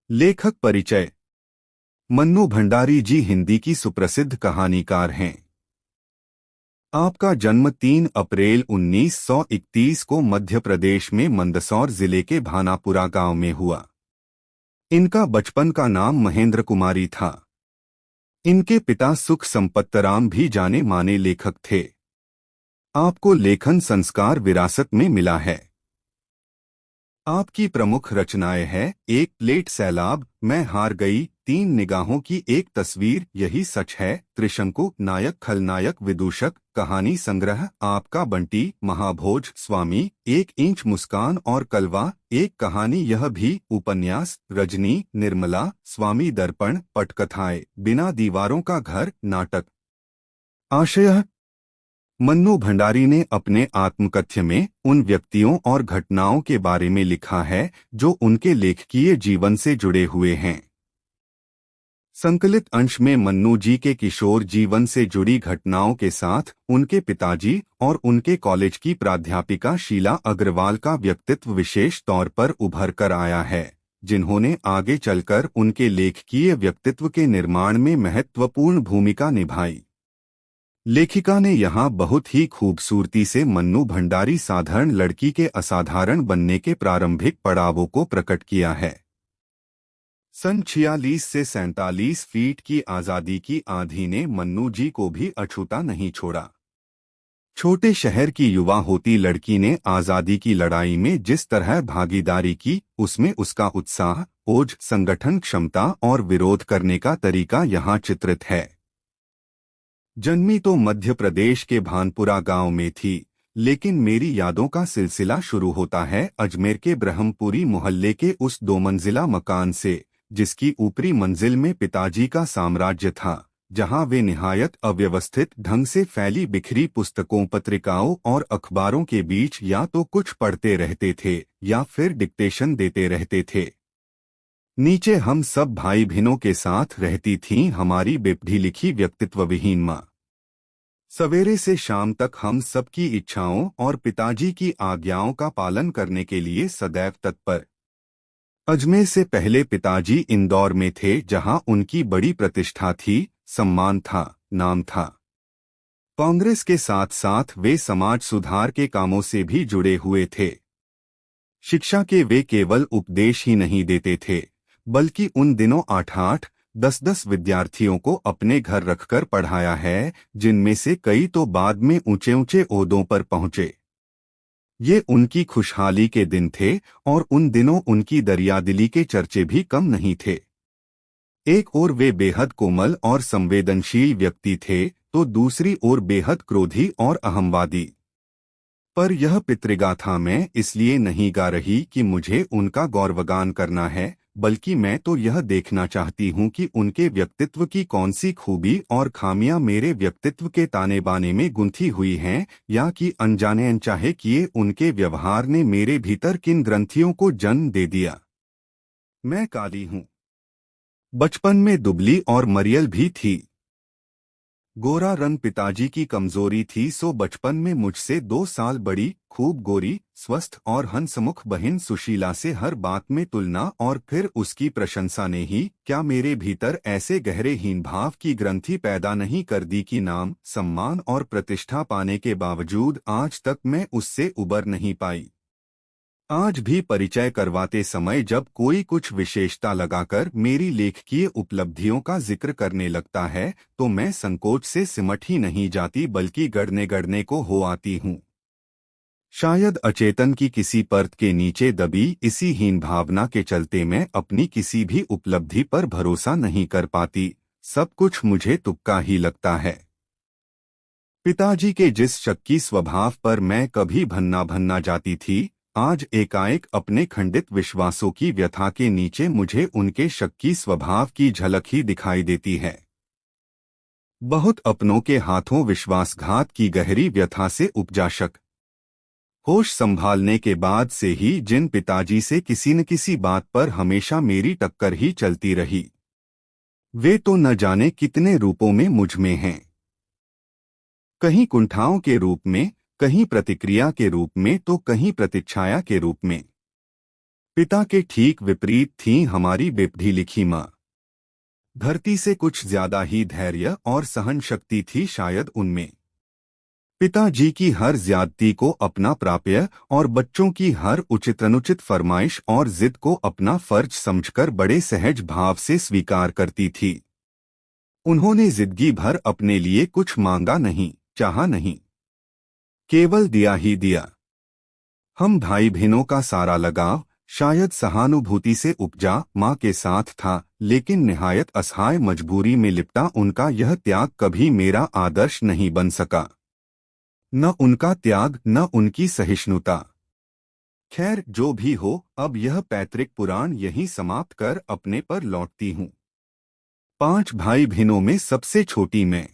लेखक परिचय। मन्नू भंडारी जी हिंदी की सुप्रसिद्ध कहानीकार हैं। आपका जन्म 3 अप्रैल 1931 को मध्य प्रदेश में मंदसौर जिले के भानापुरा गांव में हुआ। इनका बचपन का नाम महेंद्र कुमारी था। इनके पिता सुख संपतराम भी जाने माने लेखक थे। आपको लेखन संस्कार विरासत में मिला है। आपकी प्रमुख रचनाएं हैं एक प्लेट सैलाब, मैं हार गई, 3 निगाहों की एक तस्वीर, यही सच है, त्रिशंकु, नायक खलनायक विदूषक, कहानी संग्रह, आपका बंटी, महाभोज, स्वामी, 1 इंच मुस्कान और कलवा, एक कहानी यह भी, उपन्यास, रजनी, निर्मला, स्वामी दर्पण, पटकथाएं, बिना दीवारों का घर, नाटक। आशय। मन्नू भंडारी ने अपने आत्मकथ्य में उन व्यक्तियों और घटनाओं के बारे में लिखा है जो उनके लेखकीय जीवन से जुड़े हुए हैं। संकलित अंश में मन्नू जी के किशोर जीवन से जुड़ी घटनाओं के साथ उनके पिताजी और उनके कॉलेज की प्राध्यापिका शीला अग्रवाल का व्यक्तित्व विशेष तौर पर उभर कर आया है, जिन्होंने आगे चलकर उनके लेखकीय व्यक्तित्व के निर्माण में महत्वपूर्ण भूमिका निभाई। लेखिका ने यहाँ बहुत ही खूबसूरती से मन्नू भंडारी साधारण लड़की के असाधारण बनने के प्रारंभिक पड़ावों को प्रकट किया है। सन 46 से 47 फीट की आज़ादी की आंधी ने मन्नू जी को भी अछूता नहीं छोड़ा। छोटे शहर की युवा होती लड़की ने आज़ादी की लड़ाई में जिस तरह भागीदारी की, उसमें उसका उत्साह, ओज, संगठन क्षमता और विरोध करने का तरीका यहाँ चित्रित है। जन्मी तो मध्य प्रदेश के भानपुरा गांव में थी, लेकिन मेरी यादों का सिलसिला शुरू होता है अजमेर के ब्रह्मपुरी मोहल्ले के उस 2 मंजिला मकान से, जिसकी ऊपरी मंजिल में पिताजी का साम्राज्य था, जहां वे निहायत अव्यवस्थित ढंग से फैली बिखरी पुस्तकों, पत्रिकाओं और अखबारों के बीच या तो कुछ पढ़ते रहते थे या फिर डिक्टेशन देते रहते थे। नीचे हम सब भाई बहनों के साथ रहती थीं हमारी बेपढ़ी लिखी व्यक्तित्व विहीन माँ। सवेरे से शाम तक हम सबकी इच्छाओं और पिताजी की आज्ञाओं का पालन करने के लिए सदैव तत्पर। अजमेर से पहले पिताजी इंदौर में थे, जहां उनकी बड़ी प्रतिष्ठा थी, सम्मान था, नाम था। कांग्रेस के साथ साथ वे समाज सुधार के कामों से भी जुड़े हुए थे। शिक्षा के वे केवल उपदेश ही नहीं देते थे, बल्कि उन दिनों 8-8, 10-10 विद्यार्थियों को अपने घर रखकर पढ़ाया है, जिनमें से कई तो बाद में ऊंचे ऊंचे ओहदों पर पहुंचे। ये उनकी खुशहाली के दिन थे और उन दिनों उनकी दरियादिली के चर्चे भी कम नहीं थे। एक ओर वे बेहद कोमल और संवेदनशील व्यक्ति थे, तो दूसरी ओर बेहद क्रोधी और अहंवादी। पर यह पितृगाथा मैं इसलिए नहीं गा रही कि मुझे उनका गौरवगान करना है, बल्कि मैं तो यह देखना चाहती हूँ कि उनके व्यक्तित्व की कौन सी खूबी और खामियां मेरे व्यक्तित्व के ताने बाने में गुंथी हुई हैं, या कि अनजाने अनचाहे किए उनके व्यवहार ने मेरे भीतर किन ग्रंथियों को जन्म दे दिया। मैं काली हूँ। बचपन में दुबली और मरियल भी थी। गोरा रंग पिताजी की कमजोरी थी, सो बचपन में मुझसे 2 साल बड़ी, खूब गोरी, स्वस्थ और हंसमुख बहन सुशीला से हर बात में तुलना और फिर उसकी प्रशंसा ने ही क्या मेरे भीतर ऐसे गहरे हीन भाव की ग्रंथि पैदा नहीं कर दी कि नाम, सम्मान और प्रतिष्ठा पाने के बावजूद आज तक मैं उससे उबर नहीं पाई। आज भी परिचय करवाते समय जब कोई कुछ विशेषता लगाकर मेरी लेखकीय उपलब्धियों का जिक्र करने लगता है, तो मैं संकोच से सिमट ही नहीं जाती, बल्कि गड़ने गड़ने को हो आती हूँ। शायद अचेतन की किसी परत के नीचे दबी इसी हीन भावना के चलते मैं अपनी किसी भी उपलब्धि पर भरोसा नहीं कर पाती, सब कुछ मुझे तुक्का ही लगता है। पिताजी के जिस शक्की स्वभाव पर मैं कभी भन्ना भन्ना जाती थी, आज एकाएक अपने खंडित विश्वासों की व्यथा के नीचे मुझे उनके शक्की स्वभाव की झलक ही दिखाई देती है। बहुत अपनों के हाथों विश्वासघात की गहरी व्यथा से उपजा शक। होश संभालने के बाद से ही जिन पिताजी से किसी न किसी बात पर हमेशा मेरी टक्कर ही चलती रही, वे तो न जाने कितने रूपों में मुझ में हैं। कहीं कुंठाओं के रूप में, कहीं प्रतिक्रिया के रूप में, तो कहीं प्रतीक्षाया के रूप में। पिता के ठीक विपरीत थी हमारी बेपढ़ी लिखी माँ। धरती से कुछ ज्यादा ही धैर्य और सहन शक्ति थी शायद उनमें। पिताजी की हर ज्यादती को अपना प्राप्य और बच्चों की हर उचित अनुचित फरमाइश और जिद को अपना फर्ज समझकर बड़े सहज भाव से स्वीकार करती थी। उन्होंने जिंदगी भर अपने लिए कुछ मांगा नहीं, चाहा नहीं, केवल दिया ही दिया। हम भाई बहनों का सारा लगाव शायद सहानुभूति से उपजा माँ के साथ था, लेकिन निहायत असहाय मजबूरी में लिपटा उनका यह त्याग कभी मेरा आदर्श नहीं बन सका। न उनका त्याग, न उनकी सहिष्णुता। खैर, जो भी हो, अब यह पैतृक पुराण यहीं समाप्त कर अपने पर लौटती हूँ। 5 भाई बहनों में सबसे छोटी मैं।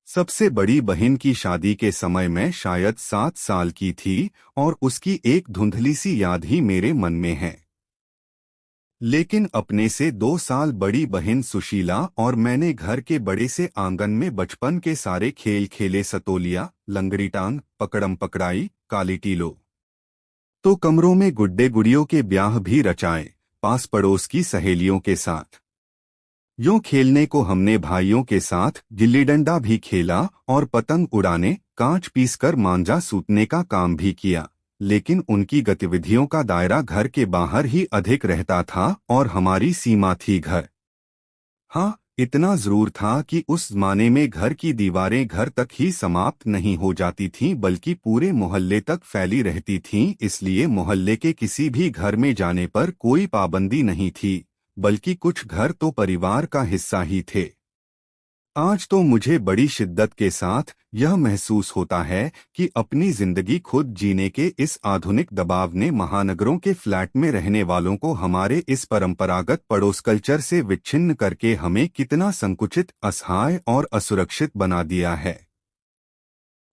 सबसे बड़ी बहन की शादी के समय मैं शायद 7 साल की थी और उसकी एक धुंधली सी याद ही मेरे मन में है। लेकिन अपने से 2 साल बड़ी बहन सुशीला और मैंने घर के बड़े से आंगन में बचपन के सारे खेल खेले। सतोलिया, लंगड़ी टांग, पकड़म पकड़ाई, काली टीलो। तो कमरों में गुड्डे गुड़ियों के ब्याह भी रचाए, पास पड़ोस की सहेलियों के साथ। यूं खेलने को हमने भाइयों के साथ गिल्ली डंडा भी खेला और पतंग उड़ाने, कांच पीसकर मांझा सूतने का काम भी किया। लेकिन उनकी गतिविधियों का दायरा घर के बाहर ही अधिक रहता था और हमारी सीमा थी घर। हाँ, इतना जरूर था कि उस जमाने में घर की दीवारें घर तक ही समाप्त नहीं हो जाती थीं बल्कि पूरे मोहल्ले तक फैली रहती थीं। इसलिए मोहल्ले के किसी भी घर में जाने पर कोई पाबंदी नहीं थी, बल्कि कुछ घर तो परिवार का हिस्सा ही थे। आज तो मुझे बड़ी शिद्दत के साथ यह महसूस होता है कि अपनी जिंदगी खुद जीने के इस आधुनिक दबाव ने महानगरों के फ्लैट में रहने वालों को हमारे इस परंपरागत पड़ोस कल्चर से विच्छिन्न करके हमें कितना संकुचित, असहाय और असुरक्षित बना दिया है।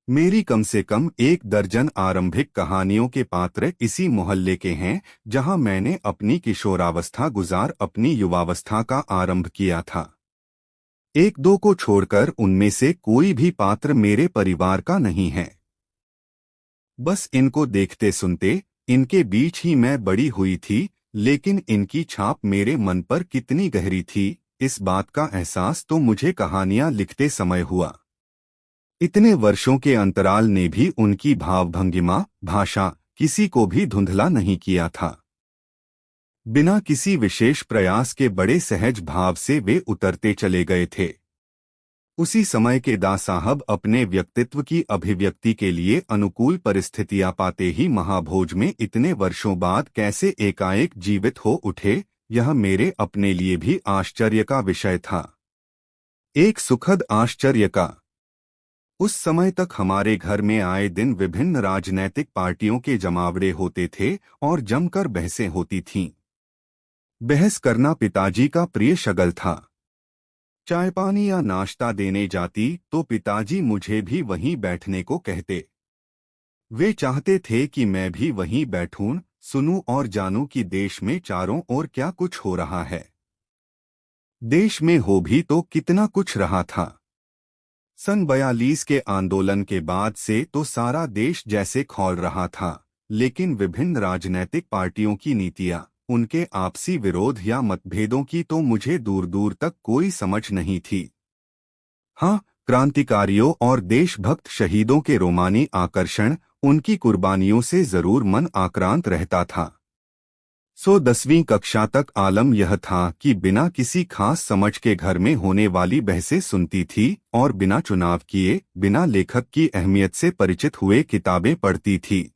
मेरी कम से कम 1 दर्जन आरंभिक कहानियों के पात्र इसी मोहल्ले के हैं, जहां मैंने अपनी किशोरावस्था गुजार अपनी युवावस्था का आरंभ किया था। 1-2 को छोड़कर उनमें से कोई भी पात्र मेरे परिवार का नहीं है। बस इनको देखते सुनते इनके बीच ही मैं बड़ी हुई थी, लेकिन इनकी छाप मेरे मन पर कितनी गहरी थी, इस बात का एहसास तो मुझे कहानियां लिखते समय हुआ। इतने वर्षों के अंतराल ने भी उनकी भावभंगिमा, भाषा किसी को भी धुंधला नहीं किया था। बिना किसी विशेष प्रयास के बड़े सहज भाव से वे उतरते चले गए थे। उसी समय के दास साहब अपने व्यक्तित्व की अभिव्यक्ति के लिए अनुकूल परिस्थितियां पाते ही महाभोज में इतने वर्षों बाद कैसे एकाएक जीवित हो उठे, यह मेरे अपने लिए भी आश्चर्य का विषय था। एक सुखद आश्चर्य का। उस समय तक हमारे घर में आए दिन विभिन्न राजनैतिक पार्टियों के जमावड़े होते थे और जमकर बहसें होती थीं। बहस करना पिताजी का प्रिय शगल था। चाय पानी या नाश्ता देने जाती तो पिताजी मुझे भी वहीं बैठने को कहते। वे चाहते थे कि मैं भी वहीं बैठूं, सुनूं और जानूं कि देश में चारों ओर क्या कुछ हो रहा है। देश में हो भी तो कितना कुछ रहा था। सन 42 के आंदोलन के बाद से तो सारा देश जैसे खौल रहा था, लेकिन विभिन्न राजनैतिक पार्टियों की नीतियां, उनके आपसी विरोध या मतभेदों की तो मुझे दूर दूर तक कोई समझ नहीं थी। हाँ, क्रांतिकारियों और देशभक्त शहीदों के रोमानी आकर्षण, उनकी कुर्बानियों से जरूर मन आक्रांत रहता था। 10वीं कक्षा तक आलम यह था कि बिना किसी खास समझ के घर में होने वाली बहसें सुनती थी और बिना चुनाव किए, बिना लेखक की अहमियत से परिचित हुए किताबें पढ़ती थी।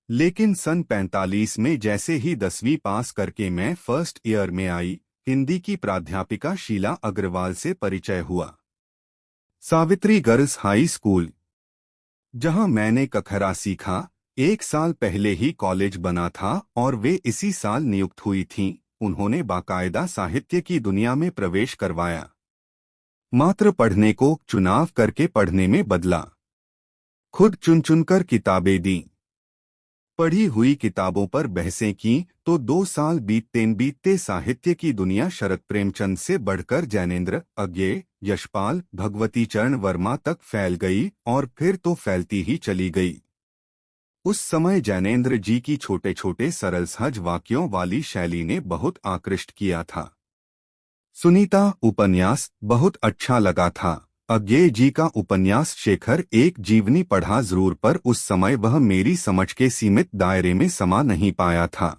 लेकिन सन 45 में जैसे ही 10वीं पास करके मैं फर्स्ट ईयर में आई, हिंदी की प्राध्यापिका शीला अग्रवाल से परिचय हुआ। सावित्री गर्ल्स हाई स्कूल, जहां मैंने कखरा सीखा, 1 साल पहले ही कॉलेज बना था और वे इसी साल नियुक्त हुई थीं। उन्होंने बाकायदा साहित्य की दुनिया में प्रवेश करवाया। मात्र पढ़ने को चुनाव करके पढ़ने में बदला। खुद चुन चुनकर किताबें दी। पढ़ी हुई किताबों पर बहसें की तो 2 साल बीतते साहित्य की दुनिया शरद प्रेमचंद से बढ़कर जैनेन्द्र, अज्ञे, यशपाल, भगवती चरण वर्मा तक फैल गई और फिर तो फैलती ही चली गई। उस समय जैनेन्द्र जी की छोटे छोटे सरल सहज वाक्यों वाली शैली ने बहुत आकृष्ट किया था। सुनीता उपन्यास बहुत अच्छा लगा था। अज्ञेय जी का उपन्यास शेखर एक जीवनी पढ़ा जरूर, पर उस समय वह मेरी समझ के सीमित दायरे में समा नहीं पाया था।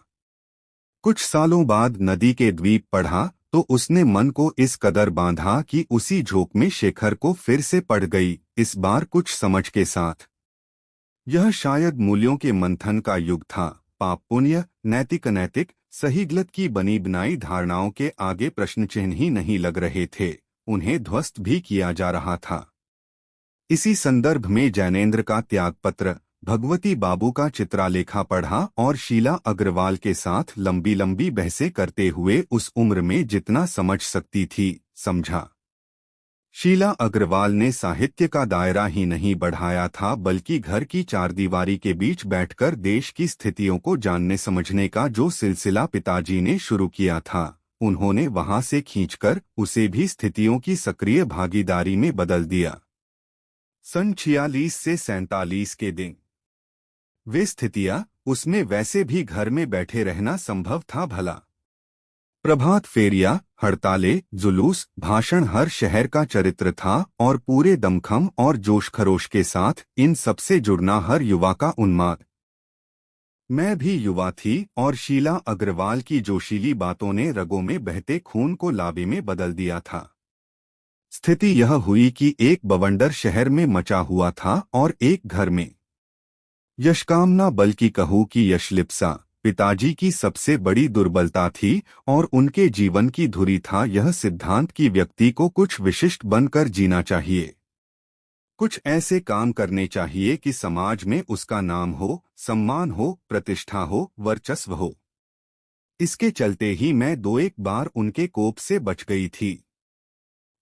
कुछ सालों बाद नदी के द्वीप पढ़ा तो उसने मन को इस कदर बांधा कि उसी झोंक में शेखर को फिर से पड़ गई, इस बार कुछ समझ के साथ। यह शायद मूल्यों के मंथन का युग था। पाप पुण्य, नैतिक अनैतिक, सही गलत की बनी बनाई धारणाओं के आगे प्रश्न चिन्ह ही नहीं लग रहे थे, उन्हें ध्वस्त भी किया जा रहा था। इसी संदर्भ में जैनेन्द्र का त्यागपत्र, भगवती बाबू का चित्रालेखा पढ़ा और शीला अग्रवाल के साथ लंबी लंबी बहसें करते हुए उस उम्र में जितना समझ सकती थी समझा। शीला अग्रवाल ने साहित्य का दायरा ही नहीं बढ़ाया था, बल्कि घर की चारदीवारी के बीच बैठकर देश की स्थितियों को जानने समझने का जो सिलसिला पिताजी ने शुरू किया था, उन्होंने वहां से खींचकर उसे भी स्थितियों की सक्रिय भागीदारी में बदल दिया। सन 46 से 47 के दिन वे स्थितियां, उसमें वैसे भी घर में बैठे रहना संभव था भला। प्रभात फेरियां, हड़तालें, जुलूस, भाषण हर शहर का चरित्र था और पूरे दमखम और जोश खरोश के साथ इन सबसे जुड़ना हर युवा का उन्माद। मैं भी युवा थी और शीला अग्रवाल की जोशीली बातों ने रगों में बहते खून को लावे में बदल दिया था। स्थिति यह हुई कि एक बवंडर शहर में मचा हुआ था और एक घर में यशकामना, बल्कि कहूँ कि यशलिप्सा, पिताजी की सबसे बड़ी दुर्बलता थी और उनके जीवन की धुरी था यह सिद्धांत कि व्यक्ति को कुछ विशिष्ट बनकर जीना चाहिए, कुछ ऐसे काम करने चाहिए कि समाज में उसका नाम हो, सम्मान हो, प्रतिष्ठा हो, वर्चस्व हो। इसके चलते ही मैं दो एक बार उनके कोप से बच गई थी।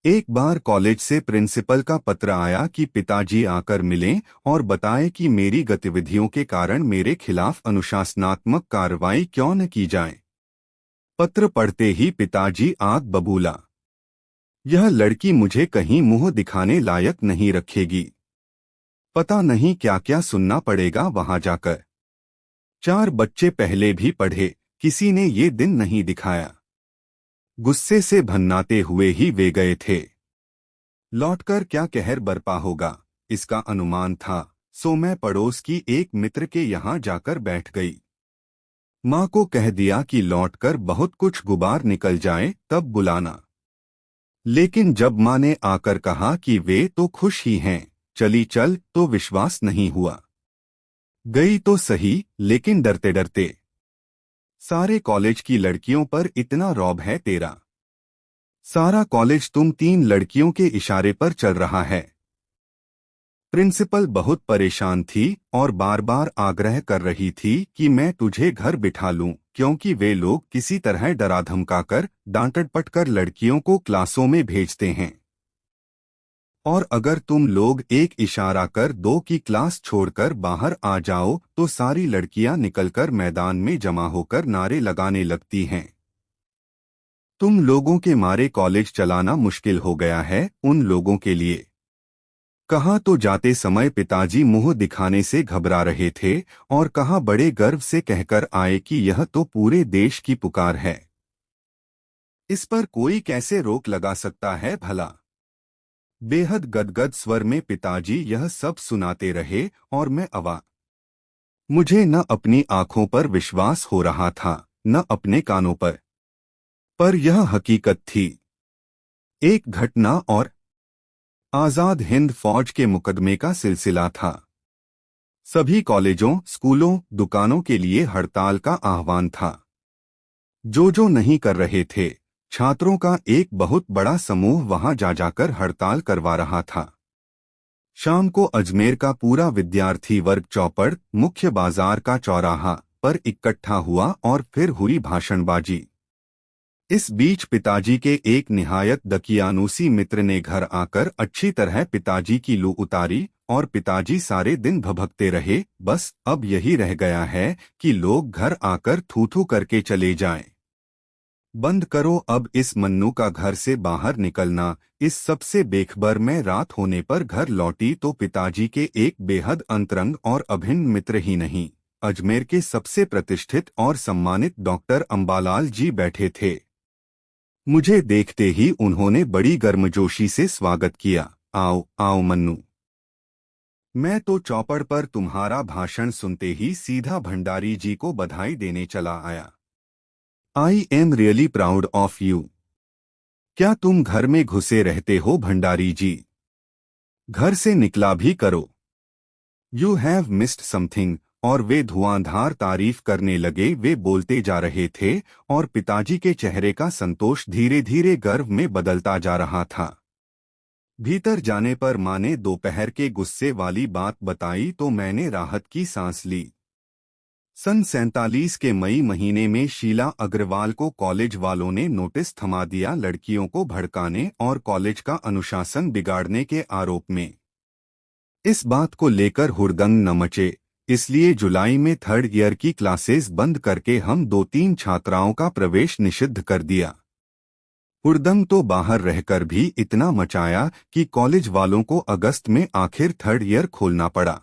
एक बार कॉलेज से प्रिंसिपल का पत्र आया कि पिताजी आकर मिलें और बताएं कि मेरी गतिविधियों के कारण मेरे खिलाफ अनुशासनात्मक कार्रवाई क्यों न की जाए। पत्र पढ़ते ही पिताजी आग बबूला, यह लड़की मुझे कहीं मुंह दिखाने लायक नहीं रखेगी, पता नहीं क्या क्या सुनना पड़ेगा वहां जाकर। 4 बच्चे पहले भी पढ़े, किसी ने ये दिन नहीं दिखाया। गुस्से से भन्नाते हुए ही वे गए थे। लौटकर क्या कहर बरपा होगा, इसका अनुमान था, सो मैं पड़ोस की एक मित्र के यहाँ जाकर बैठ गई। माँ को कह दिया कि लौटकर बहुत कुछ गुबार निकल जाए तब बुलाना। लेकिन जब माँ ने आकर कहा कि वे तो खुश ही हैं, चली चल, तो विश्वास नहीं हुआ। गई तो सही, लेकिन डरते डरते। सारे कॉलेज की लड़कियों पर इतना रौब है तेरा, सारा कॉलेज तुम 3 लड़कियों के इशारे पर चल रहा है। प्रिंसिपल बहुत परेशान थी और बार बार आग्रह कर रही थी कि मैं तुझे घर बिठा लूं, क्योंकि वे लोग किसी तरह डरा धमकाकर, डांट-डपट कर लड़कियों को क्लासों में भेजते हैं, और अगर तुम लोग एक इशारा कर 2 की क्लास छोड़कर बाहर आ जाओ तो सारी लड़कियां निकलकर मैदान में जमा होकर नारे लगाने लगती हैं। तुम लोगों के मारे कॉलेज चलाना मुश्किल हो गया है उन लोगों के लिए। कहाँ तो जाते समय पिताजी मुंह दिखाने से घबरा रहे थे और कहाँ बड़े गर्व से कहकर आए कि यह तो पूरे देश की पुकार है, इस पर कोई कैसे रोक लगा सकता है भला। बेहद गदगद स्वर में पिताजी यह सब सुनाते रहे और मैं अवाक। मुझे न अपनी आंखों पर विश्वास हो रहा था, न अपने कानों पर यह हकीकत थी। एक घटना और आजाद हिंद फौज के मुकदमे का सिलसिला था। सभी कॉलेजों, स्कूलों, दुकानों के लिए हड़ताल का आह्वान था। जो नहीं कर रहे थे, छात्रों का एक बहुत बड़ा समूह वहां जाकर हड़ताल करवा रहा था। शाम को अजमेर का पूरा विद्यार्थी वर्ग चौपड़, मुख्य बाजार का चौराहा पर इकट्ठा हुआ और फिर हुई भाषणबाजी। इस बीच पिताजी के एक निहायत दकियानूसी मित्र ने घर आकर अच्छी तरह पिताजी की लू उतारी और पिताजी सारे दिन भभकते रहे, बस अब यही रह गया है कि लोग घर आकर थू थू करके चले जाएं। बंद करो अब इस मन्नू का घर से बाहर निकलना। इस सबसे बेखबर में रात होने पर घर लौटी तो पिताजी के एक बेहद अंतरंग और अभिन्न मित्र ही नहीं, अजमेर के सबसे प्रतिष्ठित और सम्मानित डॉक्टर अंबालाल जी बैठे थे। मुझे देखते ही उन्होंने बड़ी गर्मजोशी से स्वागत किया। आओ आओ मन्नू। मैं तो चौपड़ पर तुम्हारा भाषण सुनते ही सीधा भंडारी जी को बधाई देने चला आया। I am really proud of you. क्या तुम घर में घुसे रहते हो भंडारी जी? घर से निकला भी करो। You have missed something. और वे धुआंधार तारीफ करने लगे। वे बोलते जा रहे थे और पिताजी के चेहरे का संतोष धीरे धीरे गर्व में बदलता जा रहा था। भीतर जाने पर माँ ने दोपहर के गुस्से वाली बात बताई तो मैंने राहत की सांस ली। सन 47 के मई महीने में शीला अग्रवाल को कॉलेज वालों ने नोटिस थमा दिया लड़कियों को भड़काने और कॉलेज का अनुशासन बिगाड़ने के आरोप में। इस बात को लेकर हुड़दंग न मचे, इसलिए जुलाई में थर्ड ईयर की क्लासेस बंद करके हम 2-3 छात्राओं का प्रवेश निषिद्ध कर दिया। हुड़दंग तो बाहर रहकर भी इतना मचाया कि कॉलेज वालों को अगस्त में आखिर थर्ड ईयर खोलना पड़ा।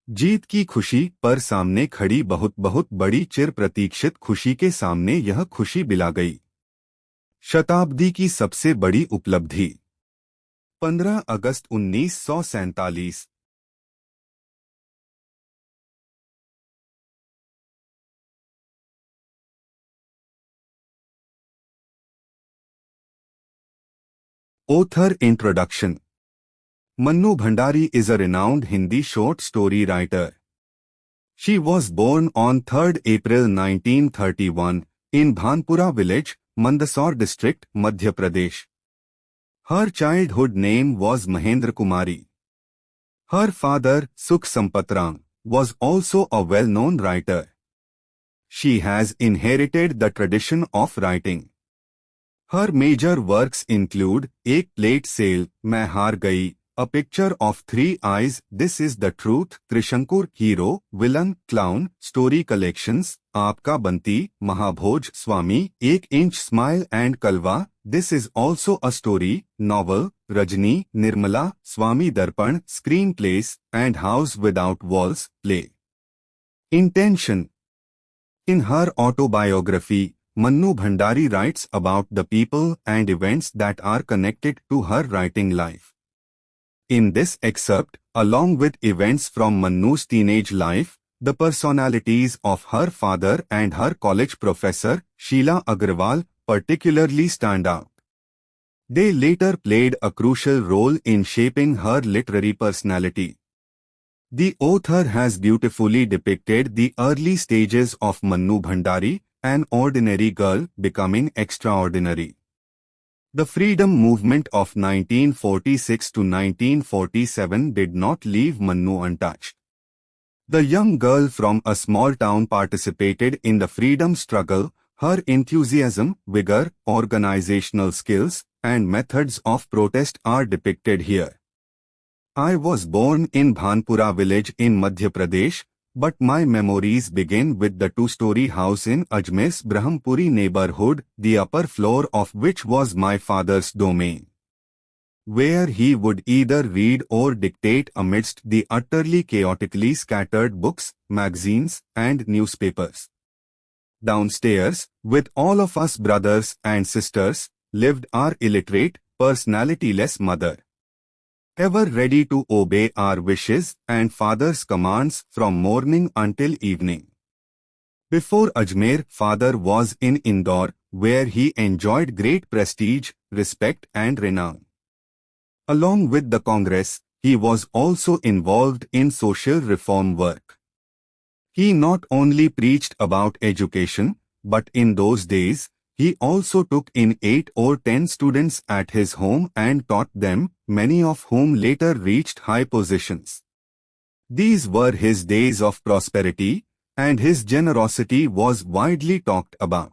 जीत की खुशी पर सामने खड़ी बहुत बहुत बड़ी चिर प्रतीक्षित खुशी के सामने यह खुशी बिला गई। शताब्दी की सबसे बड़ी उपलब्धि। 15 अगस्त 1947। Author Introduction. Mannu Bhandari is a renowned Hindi short story writer. She was born on 3rd April 1931 in Bhanpura village, Mandsaur district, Madhya Pradesh. Her childhood name was Mahendra Kumari. Her father, Sukh Sampatrang, was also a well-known writer. She has inherited the tradition of writing. Her major works include Ek Plate Sale, Main Haar Gayi, A Picture of Three Eyes, This is the Truth, Trishankur, Hero, Villain, Clown, Story Collections, Aapka Banti, Mahabhoj, Swami, Ek Inch Smile and Kalwa, This is also a story, novel, Rajni, Nirmala, Swami Darpan, screenplays, and House Without Walls, play. Intention. In her autobiography, Mannu Bhandari writes about the people and events that are connected to her writing life. In this excerpt, along with events from Mannu's teenage life, the personalities of her father and her college professor, Sheila Agrawal, particularly stand out. They later played a crucial role in shaping her literary personality. The author has beautifully depicted the early stages of Mannu Bhandari, an ordinary girl becoming extraordinary. The freedom movement of 1946 to 1947 did not leave Mannu untouched. The young girl from a small town participated in the freedom struggle. Her enthusiasm, vigor, organizational skills, and methods of protest are depicted here. I was born in Bhanpura village in Madhya Pradesh, but my memories begin with the two-story house in Ajmer's Brahmpuri neighborhood, the upper floor of which was my father's domain, where he would either read or dictate amidst the utterly chaotically scattered books, magazines, and newspapers. Downstairs, with all of us brothers and sisters, lived our illiterate, personalityless mother, ever ready to obey our wishes and father's commands from morning until evening. Before Ajmer, father was in Indore, where he enjoyed great prestige, respect and renown. Along with the Congress, he was also involved in social reform work. He not only preached about education, but in those days, he also took in 8 or 10 students at his home and taught them, many of whom later reached high positions. These were his days of prosperity, and his generosity was widely talked about.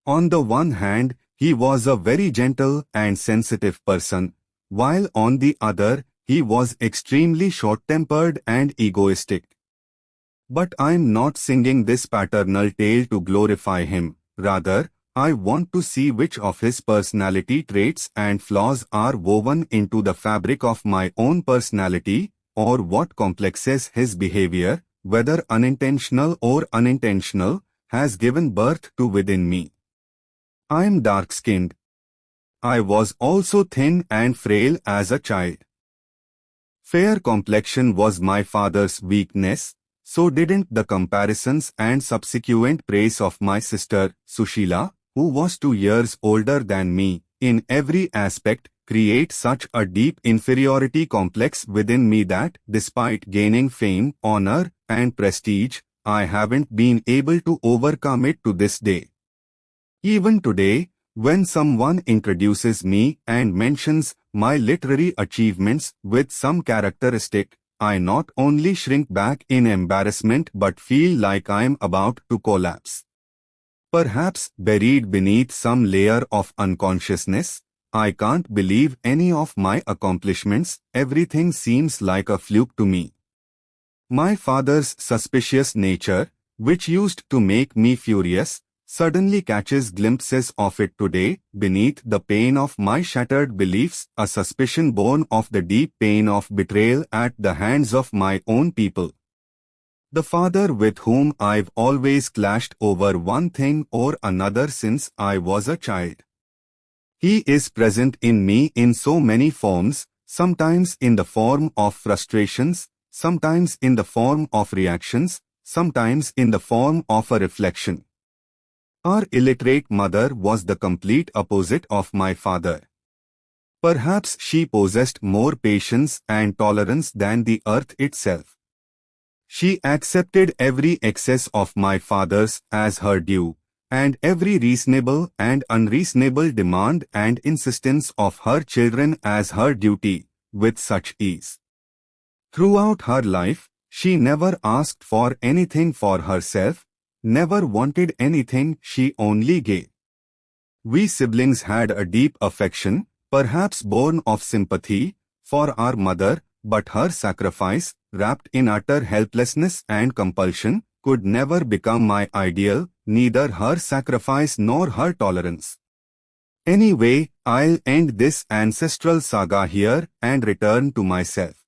On the one hand, he was a very gentle and sensitive person, while on the other, he was extremely short-tempered and egoistic. But I'm not singing this paternal tale to glorify him. Rather, I want to see which of his personality traits and flaws are woven into the fabric of my own personality, or what complexes his behavior, whether unintentional or unintentional, has given birth to within me. I am dark-skinned. I was also thin and frail as a child. Fair complexion was my father's weakness, so didn't the comparisons and subsequent praise of my sister, Sushila, who was 2 years older than me, in every aspect, create such a deep inferiority complex within me that, despite gaining fame, honor, and prestige, I haven't been able to overcome it to this day. Even today, when someone introduces me and mentions my literary achievements with some characteristic, I not only shrink back in embarrassment but feel like I am about to collapse. Perhaps buried beneath some layer of unconsciousness, I can't believe any of my accomplishments, everything seems like a fluke to me. My father's suspicious nature, which used to make me furious, suddenly catches glimpses of it today, beneath the pain of my shattered beliefs, a suspicion born of the deep pain of betrayal at the hands of my own people. The father with whom I've always clashed over one thing or another since I was a child. He is present in me in so many forms, sometimes in the form of frustrations, sometimes in the form of reactions, sometimes in the form of a reflection. Our illiterate mother was the complete opposite of my father. Perhaps she possessed more patience and tolerance than the earth itself. She accepted every excess of my father's as her due, and every reasonable and unreasonable demand and insistence of her children as her duty, with such ease. Throughout her life, she never asked for anything for herself, never wanted anything, she only gave. We siblings had a deep affection, perhaps born of sympathy, for our mother, but her sacrifice, wrapped in utter helplessness and compulsion, could never become my ideal, neither her sacrifice nor her tolerance. Anyway, I'll end this ancestral saga here and return to myself.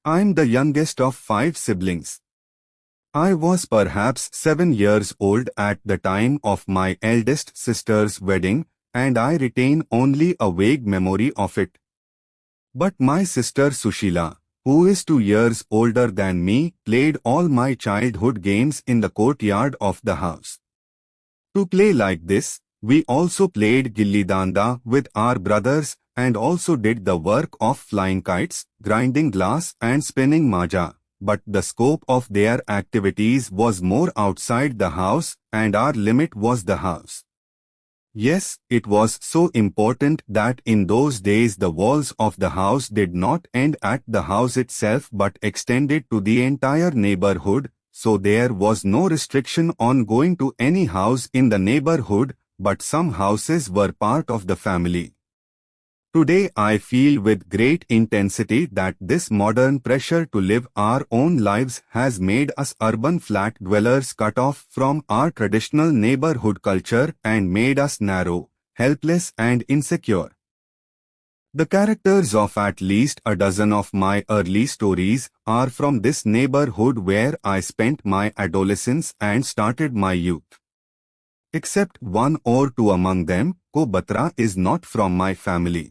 I'm the youngest of 5 siblings. I was perhaps 7 years old at the time of my eldest sister's wedding, and I retain only a vague memory of it. But my sister Sushila, who is 2 years older than me, played all my childhood games in the courtyard of the house. To play like this, we also played gilli danda with our brothers and also did the work of flying kites, grinding glass and spinning maja. But the scope of their activities was more outside the house, and our limit was the house. Yes, it was so important that in those days the walls of the house did not end at the house itself but extended to the entire neighborhood, so there was no restriction on going to any house in the neighborhood, but some houses were part of the family. Today I feel with great intensity that this modern pressure to live our own lives has made us urban flat dwellers cut off from our traditional neighborhood culture and made us narrow, helpless and insecure. The characters of at least a dozen of my early stories are from this neighborhood where I spent my adolescence and started my youth. Except 1 or 2 among them, Ko Batra is not from my family.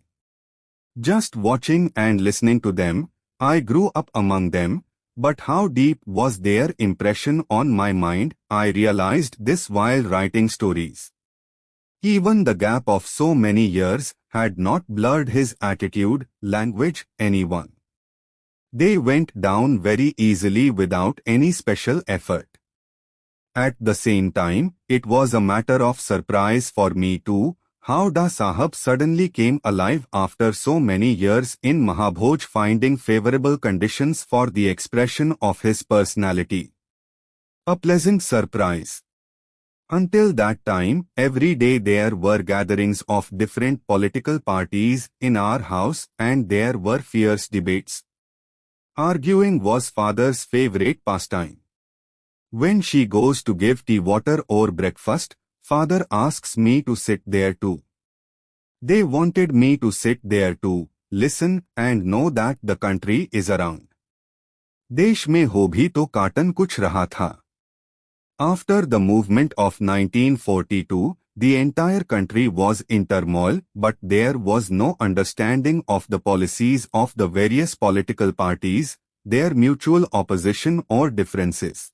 Just watching and listening to them, I grew up among them, but how deep was their impression on my mind, I realized this while writing stories. Even the gap of so many years had not blurred his attitude, language, anyone. They went down very easily without any special effort. At the same time, it was a matter of surprise for me too, how Da Sahab suddenly came alive after so many years in Mahabhoj, finding favorable conditions for the expression of his personality. A pleasant surprise. Until that time, every day there were gatherings of different political parties in our house and there were fierce debates. Arguing was father's favorite pastime. When she goes to give tea, water or breakfast, Father asks me to sit there too. They wanted me to sit there too, listen and know that the country is around. देश में हो भी तो cotton कुछ रहा था. After the movement of 1942, the entire country was in turmoil, but there was no understanding of the policies of the various political parties, their mutual opposition or differences.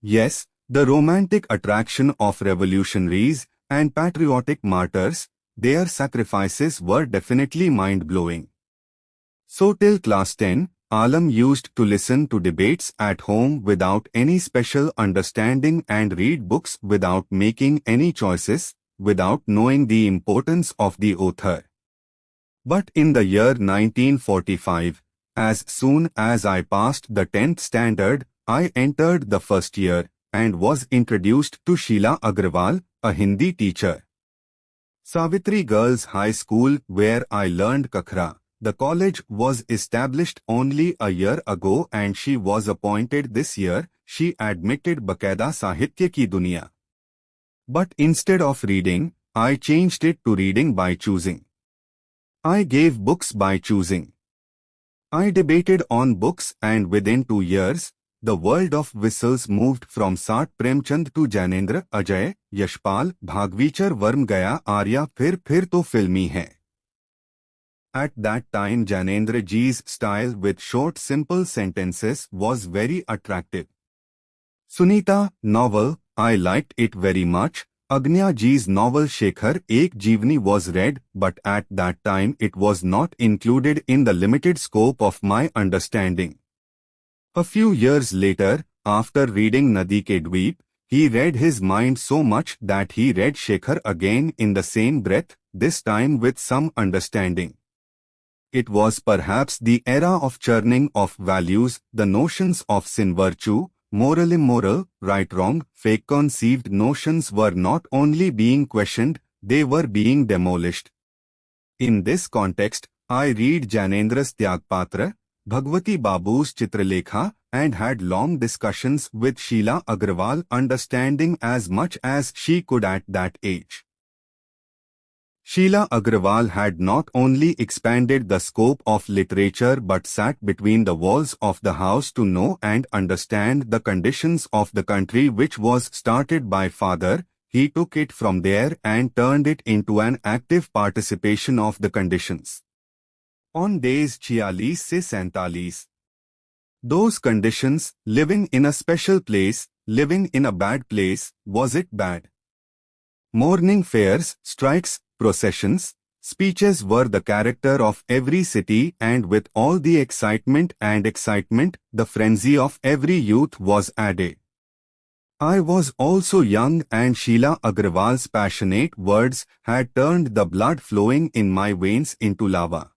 Yes, the romantic attraction of revolutionaries and patriotic martyrs, their sacrifices were definitely mind-blowing. So till class 10, Alam used to listen to debates at home without any special understanding and read books without making any choices, without knowing the importance of the author. But in the year 1945, as soon as I passed the 10th standard, I entered the first year and was introduced to Sheila Agrawal, a Hindi teacher. Savitri Girls High School, where I learned Kakhra. The college was established only a year ago and she was appointed this year. She admitted Baqaida Sahitya ki Duniya. But instead of reading, I changed it to reading by choosing. I gave books by choosing. I debated on books and within 2 years, the world of whistles moved from Sat Premchand to Jnanendra, Ajay, Yashpal, Bhagwichar Varm gaya Arya फिर तो फिल्मी है. At that time Jnanendra ji's style with short simple sentences was very attractive. Sunita novel, I liked it very much. Agnya ji's novel Shekhar Ek Jeevani was read, but at that time it was not included in the limited scope of my understanding. A few years later, after reading Nadi Ke Dweep, he read his mind so much that he read Shekhar again in the same breath, this time with some understanding. It was perhaps the era of churning of values, the notions of sin-virtue, moral-immoral, right-wrong, fake-conceived notions were not only being questioned, they were being demolished. In this context, I read Jnanendra's Tyagpatra, Bhagwati Babu's Chitralekha, and had long discussions with Sheila Agrawal, understanding as much as she could at that age. Sheila Agrawal had not only expanded the scope of literature but sat between the walls of the house to know and understand the conditions of the country which was started by father. He took it from there and turned it into an active participation of the conditions. On days 46 se 47. Those conditions, living in a special place, living in a bad place, was it bad? Morning fairs, strikes, processions, speeches were the character of every city, and with all the excitement, the frenzy of every youth was added. I was also young and Sheila Agrawal's passionate words had turned the blood flowing in my veins into lava.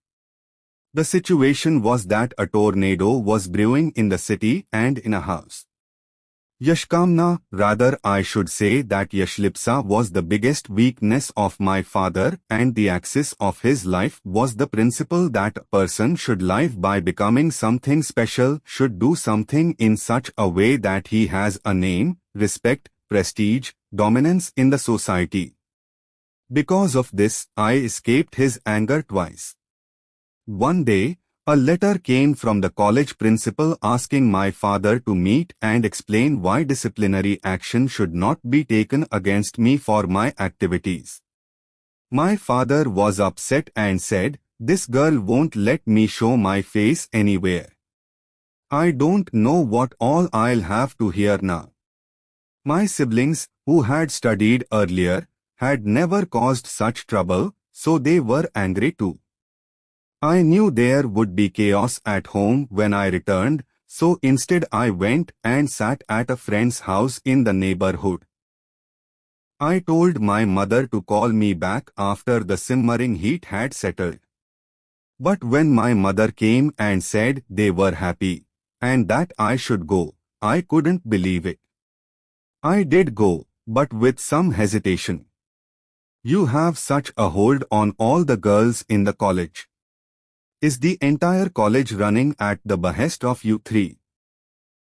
The situation was that a tornado was brewing in the city and in a house. Yashkamna, rather I should say that Yashlipsa was the biggest weakness of my father, and the axis of his life was the principle that a person should live by becoming something special, should do something in such a way that he has a name, respect, prestige, dominance in the society. Because of this, I escaped his anger twice. One day, a letter came from the college principal asking my father to meet and explain why disciplinary action should not be taken against me for my activities. My father was upset and said, "This girl won't let me show my face anywhere. I don't know what all I'll have to hear now." My siblings, who had studied earlier, had never caused such trouble, so they were angry too. I knew there would be chaos at home when I returned, so instead I went and sat at a friend's house in the neighborhood. I told my mother to call me back after the simmering heat had settled. But when my mother came and said they were happy, and that I should go, I couldn't believe it. I did go, but with some hesitation. You have such a hold on all the girls in the college. Is the entire college running at the behest of you three?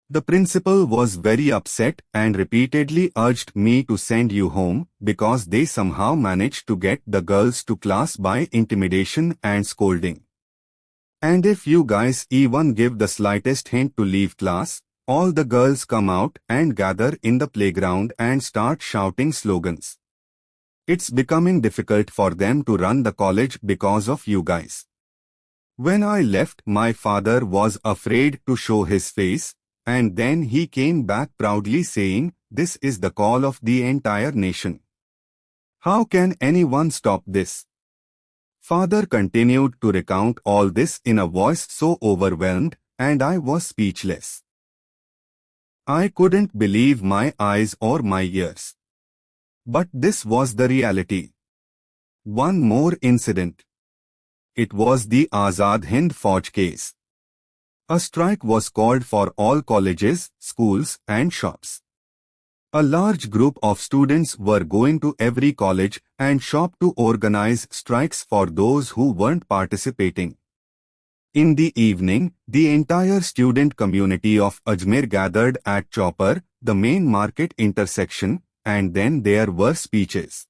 The principal was very upset and repeatedly urged me to send you home because they somehow managed to get the girls to class by intimidation and scolding. And if you guys even give the slightest hint to leave class, all the girls come out and gather in the playground and start shouting slogans. It's becoming difficult for them to run the college because of you guys. When I left, my father was afraid to show his face, and then he came back proudly saying, "This is the call of the entire nation. How can anyone stop this?" Father continued to recount all this in a voice so overwhelmed, and I was speechless. I couldn't believe my eyes or my ears. But this was the reality. One more incident. It was the Azad Hind Fauj case. A strike was called for all colleges, schools, and shops. A large group of students were going to every college and shop to organize strikes for those who weren't participating. In the evening, the entire student community of Ajmer gathered at Chopper, the main market intersection, and then there were speeches.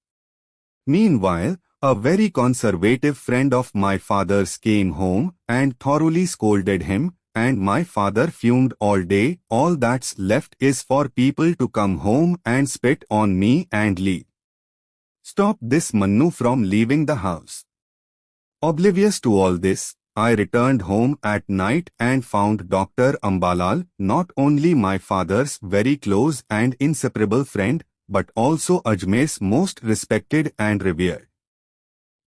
Meanwhile, a very conservative friend of my father's came home and thoroughly scolded him, and my father fumed all day. All that's left is for people to come home and spit on me and leave. Stop this Mannu from leaving the house. Oblivious to all this, I returned home at night and found Dr. Ambalal, not only my father's very close and inseparable friend, but also Ajmer's most respected and revered.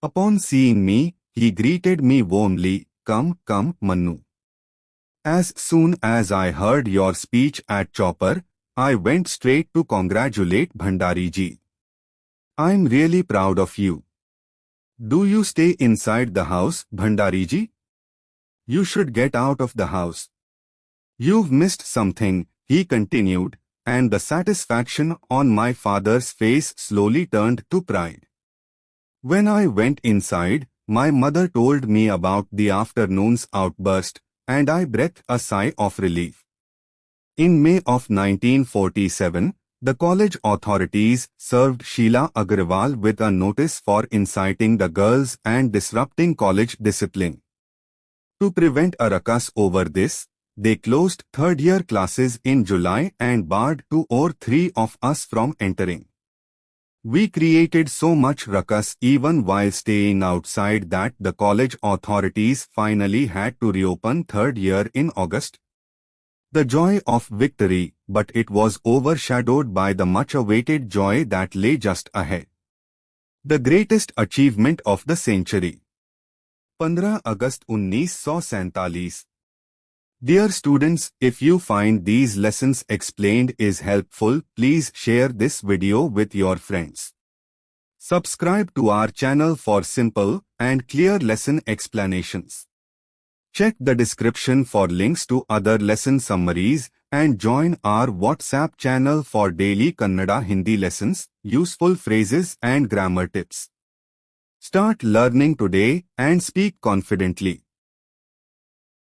Upon seeing me, he greeted me warmly, "Come, come, Mannu. As soon as I heard your speech at Chopper, I went straight to congratulate Bhandari ji. I'm really proud of you. Do you stay inside the house, Bhandari ji? You should get out of the house. You've missed something," he continued, and the satisfaction on my father's face slowly turned to pride. When I went inside, my mother told me about the afternoon's outburst, and I breathed a sigh of relief. In May of 1947, the college authorities served Sheila Agrawal with a notice for inciting the girls and disrupting college discipline. To prevent a ruckus over this, they closed third-year classes in July and barred 2 or 3 of us from entering. We created so much ruckus even while staying outside that the college authorities finally had to reopen third year in August. The joy of victory, but it was overshadowed by the much-awaited joy that lay just ahead. The greatest achievement of the century. 15 August 1947. Dear students, if you find these lessons explained is helpful, please share this video with your friends. Subscribe to our channel for simple and clear lesson explanations. Check the description for links to other lesson summaries and join our WhatsApp channel for daily Kannada Hindi lessons, useful phrases and grammar tips. Start learning today and speak confidently.